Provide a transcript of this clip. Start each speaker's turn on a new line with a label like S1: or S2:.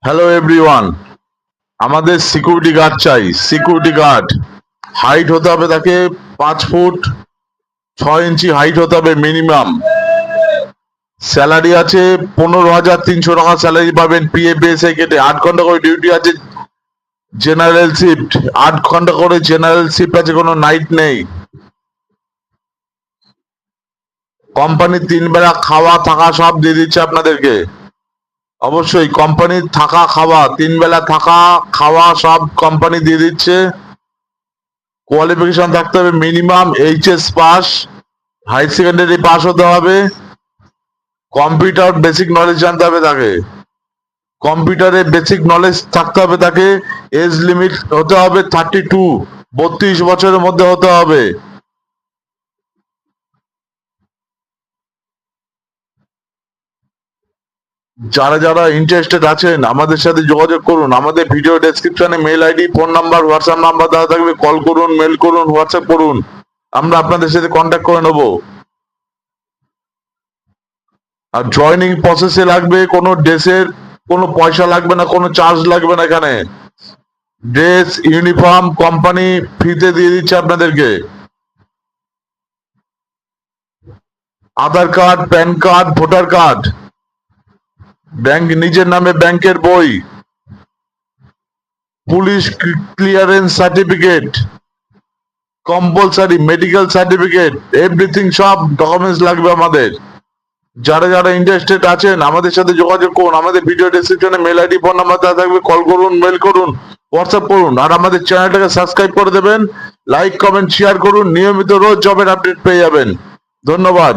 S1: Hello everyone, আমাদের security guard চাই। Security guard height হতে হবে তাকে 5 ফুট 6 ইঞ্চি হাইট হতে হবে মিনিমাম। স্যালারি আছে 15,300 টাকা স্যালারি পাবেন পিএফ বেসে কেটে। 8 ঘন্টা করে ডিউটি আছে, জেনারেল শিফট। 8 ঘন্টা করে জেনারেল শিফট আছে, কোনো নাইট নেই। কোম্পানি 3 বেলা খাওয়া থাকা সব দিয়ে দিচ্ছে আপনাদেরকে। অবশ্যই কোম্পানির থাকা খাওয়া 3 বেলা থাকা খাওয়া সব কোম্পানি দিয়ে দিচ্ছে। কোয়ালিফিকেশন থাকতে হবে minimum HS pass, high secondary pass হতে হবে। কম্পিউটার বেসিক নলেজ জানতে হবে তাকে। কম্পিউটারে বেসিক নলেজ থাকতে হবে তাকে। এজ লিমিট হতে হবে 32, 32 বছরের মধ্যে হতে হবে। যারা যারা ইন্টারেস্টেড আছেন আমাদের সাথে যোগাযোগ করুন। আমাদের ভিডিও ডেসক্রিপশনে mail ID, phone number, WhatsApp number দেওয়া থাকবে। কল করুন, মেল করুন, হোয়াটসঅ্যাপ করুন, আমরা আপনাদের সাথে কন্ট্যাক্ট করে নেব। আর জয়নিং প্রসেসে লাগবে কোনো ড্রেসের কোনো পয়সা লাগবে না, কোনো চার্জ লাগবে না। এখানে ড্রেস ইউনিফর্ম কোম্পানি ফ্রিতে দিয়ে দিচ্ছে আপনাদেরকে। Aadhaar card, PAN card, voter card, bank নিজের নামে ব্যাংকের বই, police clearance certificate, compulsory medical certificate, everything সব ডকুমেন্টস লাগবে আমাদের। যারা যারা ইন্টারেস্টেড আছেন আমাদের সাথে যোগাযোগ করুন। আমাদের ভিডিও ডেসক্রিপশনে মেল আইডি, ফোন নাম্বার দেওয়া থাকবে। কল করুন, মেল করুন, হোয়াটসঅ্যাপ করুন। আর আমাদের চ্যানেলটাকে সাবস্ক্রাইব করে দেবেন। লাইক, কমেন্ট, শেয়ার করুন। নিয়মিত রোজ জবের আপডেট পেয়ে যাবেন। ধন্যবাদ।